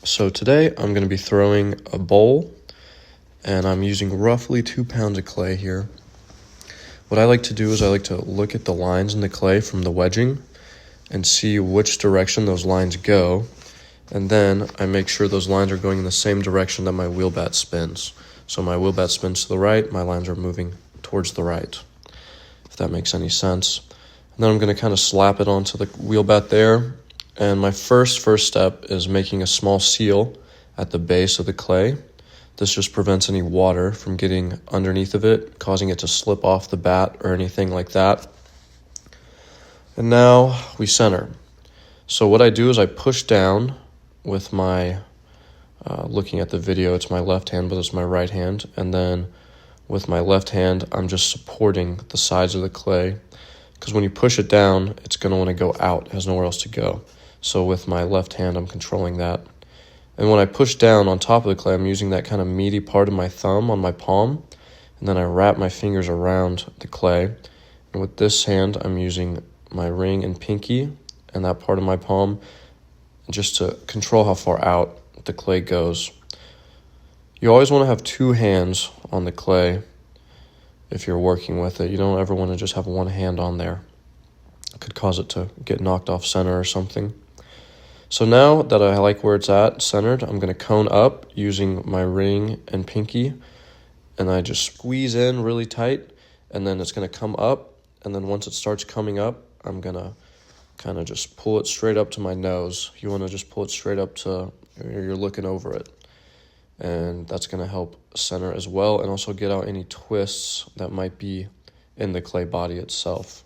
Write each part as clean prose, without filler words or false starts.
So today I'm going to be throwing a bowl, and I'm using roughly 2 pounds of clay here. What I like to do is I like to look at the lines in the clay from the wedging and see which direction those lines go, and then I make sure those lines are going in the same direction that my wheel bat spins. So my wheel bat spins to the right, my lines are moving towards the right, if that makes any sense. And then I'm going to kind of slap it onto the wheel bat there. And my first step is making a small seal at the base of the clay. This just prevents any water from getting underneath of it, causing it to slip off the bat or anything like that. And now we center. So what I do is I push down with my, looking at the video, it's my left hand, but it's my right hand. And then with my left hand, I'm just supporting the sides of the clay, because when you push it down, it's going to want to go out. It has nowhere else to go. So with my left hand, I'm controlling that. And when I push down on top of the clay, I'm using that kind of meaty part of my thumb on my palm. And then I wrap my fingers around the clay. And with this hand, I'm using my ring and pinky and that part of my palm just to control how far out the clay goes. You always want to have two hands on the clay if you're working with it. You don't ever want to just have one hand on there. It could cause it to get knocked off center or something. So now that I like where it's at, centered, I'm going to cone up using my ring and pinky, and I just squeeze in really tight, and then it's going to come up, and then once it starts coming up, I'm going to kind of just pull it straight up to my nose. You want to just pull it straight up to where you're looking over it, and that's going to help center as well, and also get out any twists that might be in the clay body itself.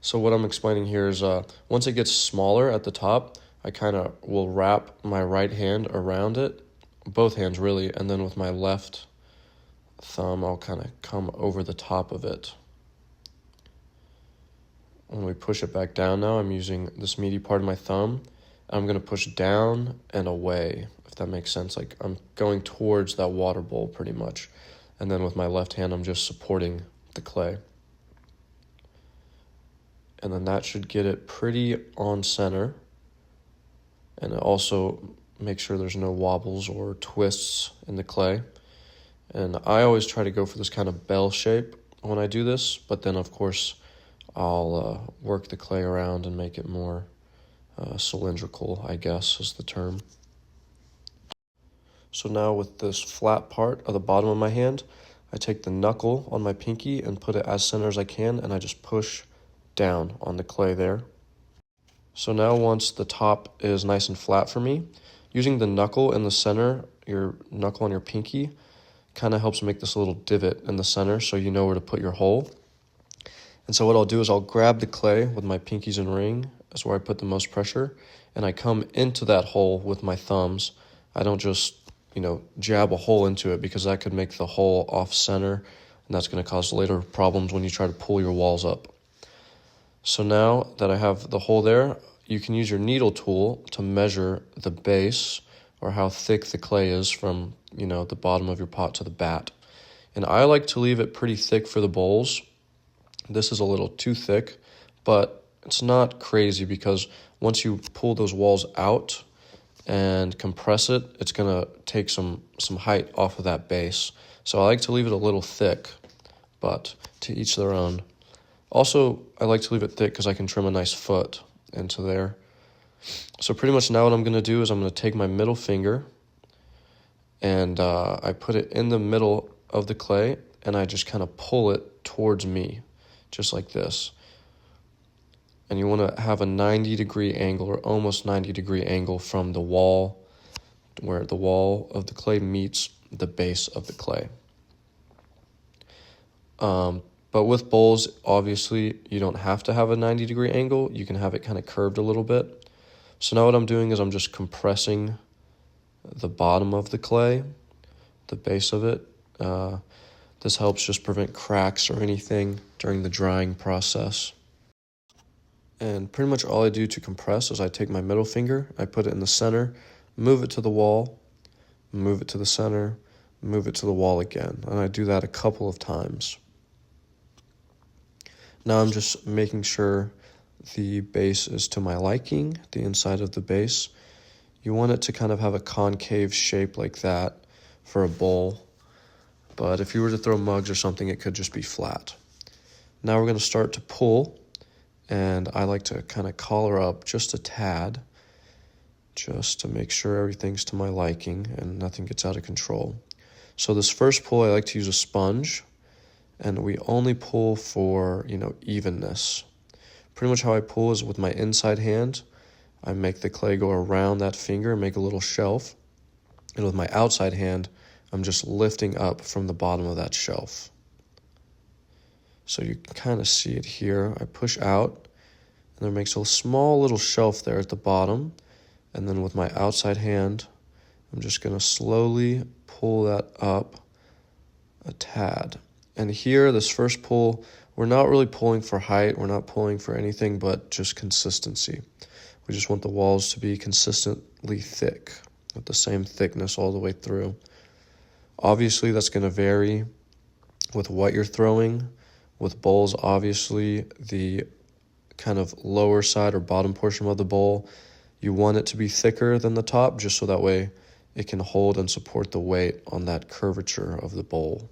So what I'm explaining here is once it gets smaller at the top, I kind of will wrap my right hand around it, both hands really, and then with my left thumb, I'll kind of come over the top of it. When we push it back down now, I'm using this meaty part of my thumb. I'm going to push down and away, if that makes sense. Like I'm going towards that water bowl pretty much. And then with my left hand, I'm just supporting the clay. And then that should get it pretty on center. And it also make sure there's no wobbles or twists in the clay. And I always try to go for this kind of bell shape when I do this, but then of course I'll work the clay around and make it more cylindrical, I guess is the term. So now with this flat part of the bottom of my hand, I take the knuckle on my pinky and put it as center as I can, and I just push down on the clay there. So now once the top is nice and flat for me, using the knuckle in the center, your knuckle on your pinky, kind of helps make this little divot in the center so you know where to put your hole. And so what I'll do is I'll grab the clay with my pinkies and ring, that's where I put the most pressure, and I come into that hole with my thumbs. I don't just, jab a hole into it, because that could make the hole off center, and that's going to cause later problems when you try to pull your walls up. So now that I have the hole there, you can use your needle tool to measure the base or how thick the clay is from, the bottom of your pot to the bat. And I like to leave it pretty thick for the bowls. This is a little too thick, but it's not crazy, because once you pull those walls out and compress it, it's going to take some height off of that base. So I like to leave it a little thick, but to each their own. Also, I like to leave it thick because I can trim a nice foot into there. So pretty much now what I'm going to do is I'm going to take my middle finger and I put it in the middle of the clay, and I just kind of pull it towards me, just like this. And you want to have a 90-degree angle, or almost 90-degree angle, from the wall, where the wall of the clay meets the base of the clay. But with bowls, obviously, you don't have to have a 90-degree angle. You can have it kind of curved a little bit. So now what I'm doing is I'm just compressing the bottom of the clay, the base of it. This helps just prevent cracks or anything during the drying process. And pretty much all I do to compress is I take my middle finger, I put it in the center, move it to the wall, move it to the center, move it to the wall again. And I do that a couple of times. Now I'm just making sure the base is to my liking, the inside of the base. You want it to kind of have a concave shape like that for a bowl. But if you were to throw mugs or something, it could just be flat. Now we're going to start to pull, and I like to kind of collar up just a tad, just to make sure everything's to my liking and nothing gets out of control. So this first pull, I like to use a sponge, and we only pull for, evenness. Pretty much how I pull is with my inside hand. I make the clay go around that finger, make a little shelf, and with my outside hand, I'm just lifting up from the bottom of that shelf. So you can kind of see it here. I push out, and there makes a small little shelf there at the bottom. And then with my outside hand, I'm just going to slowly pull that up a tad. And here, this first pull, we're not really pulling for height. We're not pulling for anything but just consistency. We just want the walls to be consistently thick, with the same thickness all the way through. Obviously, that's going to vary with what you're throwing. With bowls, obviously, the kind of lower side or bottom portion of the bowl, you want it to be thicker than the top, just so that way it can hold and support the weight on that curvature of the bowl.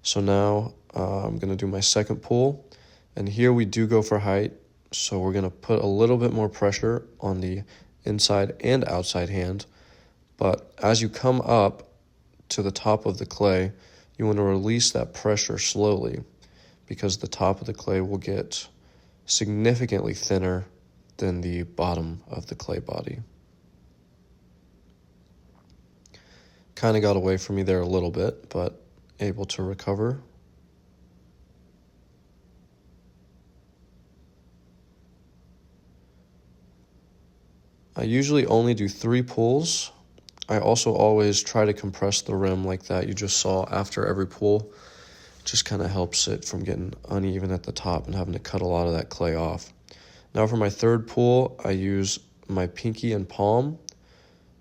So now I'm going to do my second pull, and here we do go for height. So we're going to put a little bit more pressure on the inside and outside hand, but as you come up to the top of the clay, you want to release that pressure slowly, because the top of the clay will get significantly thinner than the bottom of the clay body. Kind of got away from me there a little bit, but able to recover. I usually only do 3 pulls. I also always try to compress the rim like that you just saw after every pull. It just kind of helps it from getting uneven at the top and having to cut a lot of that clay off. Now for my third pull, I use my pinky and palm,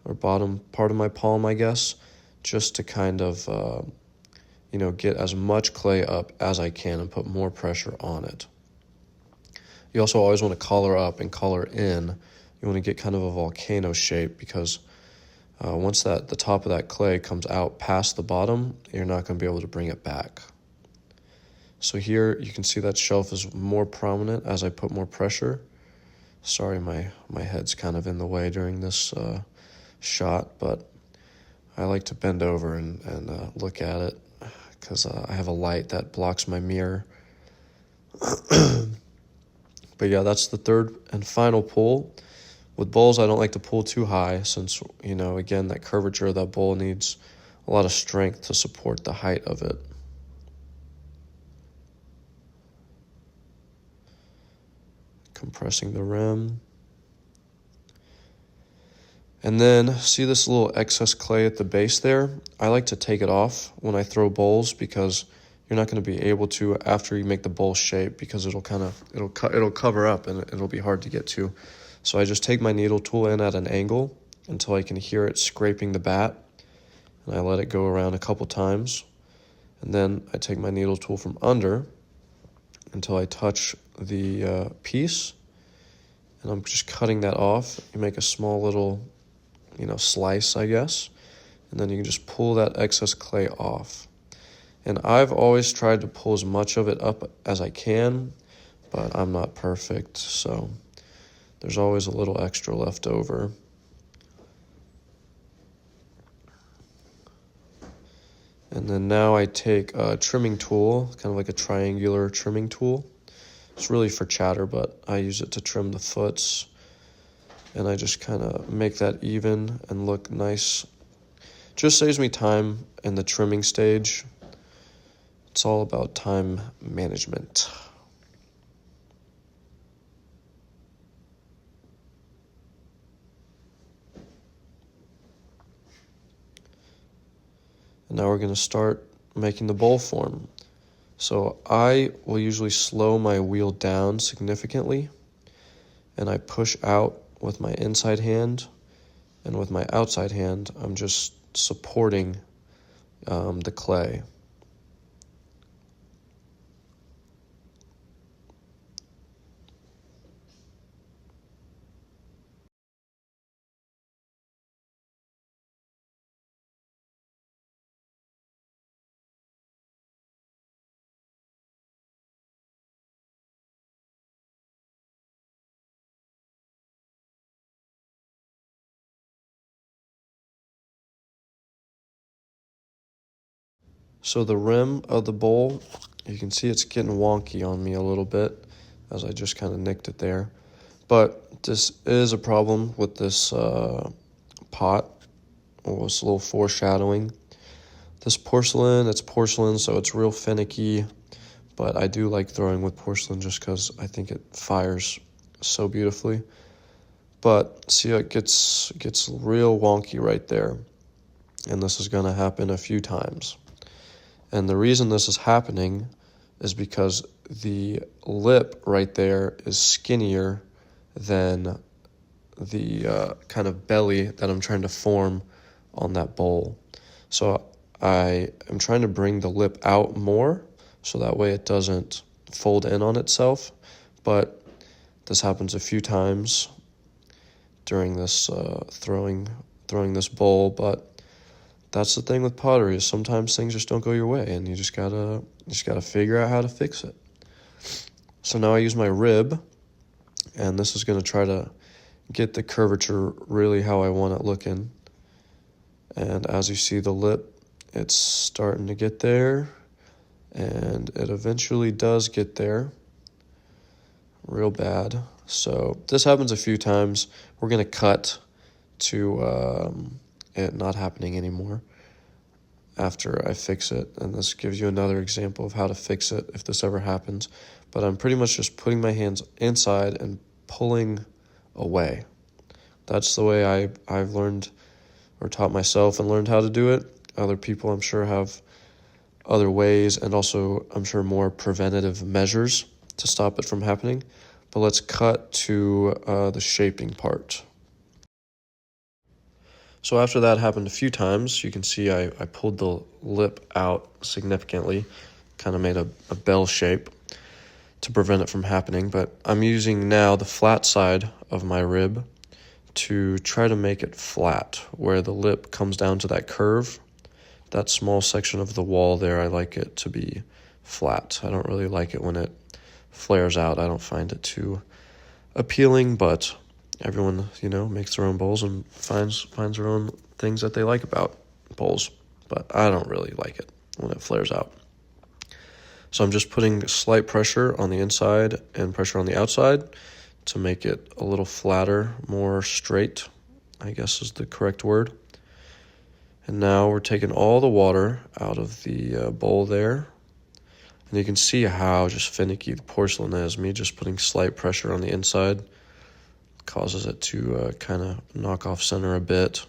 or bottom part of my palm, I guess, just to kind of, get as much clay up as I can and put more pressure on it. You also always want to collar up and collar in. You want to get kind of a volcano shape, because once the top of that clay comes out past the bottom, you're not going to be able to bring it back. So here you can see that shelf is more prominent as I put more pressure. Sorry, my head's kind of in the way during this shot, but I like to bend over and look at it, because I have a light that blocks my mirror. But yeah, that's the third and final pull. With bowls, I don't like to pull too high, since, again, that curvature of that bowl needs a lot of strength to support the height of it. Compressing the rim. And then, see this little excess clay at the base there? I like to take it off when I throw bowls, because you're not going to be able to after you make the bowl shape, because it'll cover up and it'll be hard to get to. So I just take my needle tool in at an angle until I can hear it scraping the bat, and I let it go around a couple times. And then I take my needle tool from under until I touch the piece, and I'm just cutting that off. You make a small little, slice, I guess, and then you can just pull that excess clay off. And I've always tried to pull as much of it up as I can, but I'm not perfect, so there's always a little extra left over. And then now I take a trimming tool, kind of like a triangular trimming tool. It's really for chatter, but I use it to trim the foots. And I just kind of make that even and look nice. Just saves me time in the trimming stage. It's all about time management. And now we're going to start making the bowl form. So I will usually slow my wheel down significantly, and I push out with my inside hand, and with my outside hand, I'm just supporting the clay. So the rim of the bowl, you can see it's getting wonky on me a little bit as I just kind of nicked it there. But this is a problem with this pot, or this little foreshadowing. This porcelain, it's porcelain, so it's real finicky, but I do like throwing with porcelain just because I think it fires so beautifully. But see, it gets real wonky right there, and this is going to happen a few times. And the reason this is happening is because the lip right there is skinnier than the kind of belly that I'm trying to form on that bowl. So I am trying to bring the lip out more so that way it doesn't fold in on itself. But this happens a few times during this throwing this bowl. But that's the thing with pottery, is sometimes things just don't go your way, and you just gotta figure out how to fix it. So now I use my rib, and this is gonna try to get the curvature really how I want it looking. And as you see, the lip, it's starting to get there, and it eventually does get there real bad. So this happens a few times. We're gonna cut to it not happening anymore after I fix it, and this gives you another example of how to fix it if this ever happens. But I'm pretty much just putting my hands inside and pulling away. That's the way I've learned or taught myself and learned how to do it. Other people, I'm sure, have other ways, and also I'm sure more preventative measures to stop it from happening. But let's cut to the shaping part. So after that happened a few times, you can see I pulled the lip out significantly, kind of made a bell shape to prevent it from happening. But I'm using now the flat side of my rib to try to make it flat, where the lip comes down to that curve. That small section of the wall there, I like it to be flat. I don't really like it when it flares out. I don't find it too appealing, but everyone, makes their own bowls and finds their own things that they like about bowls. But I don't really like it when it flares out. So I'm just putting slight pressure on the inside and pressure on the outside to make it a little flatter, more straight, I guess is the correct word. And now we're taking all the water out of the bowl there. And you can see how just finicky the porcelain is. Me just putting slight pressure on the inside causes it to kind of knock off center a bit.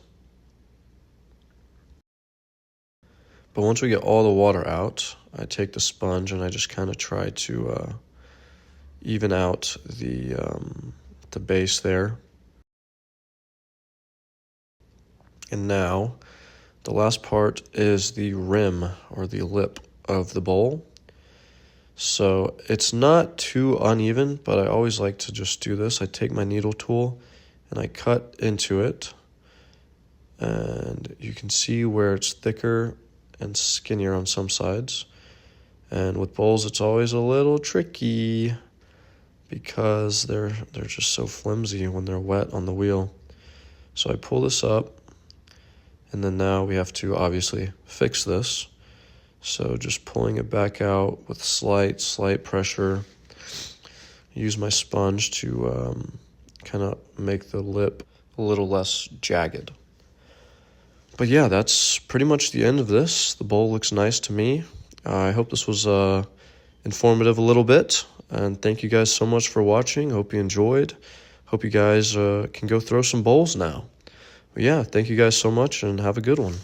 But once we get all the water out, I take the sponge and I just kind of try to even out the base there. And now the last part is the rim or the lip of the bowl. So it's not too uneven, but I always like to just do this. I take my needle tool and I cut into it, and you can see where it's thicker and skinnier on some sides. And with bowls, it's always a little tricky because they're just so flimsy when they're wet on the wheel. So I pull this up, and then now we have to obviously fix this. So just pulling it back out with slight pressure. Use my sponge to kind of make the lip a little less jagged. But yeah, that's pretty much the end of this. The bowl looks nice to me. I hope this was informative a little bit. And thank you guys so much for watching. Hope you enjoyed. Hope you guys can go throw some bowls now. But yeah, thank you guys so much and have a good one.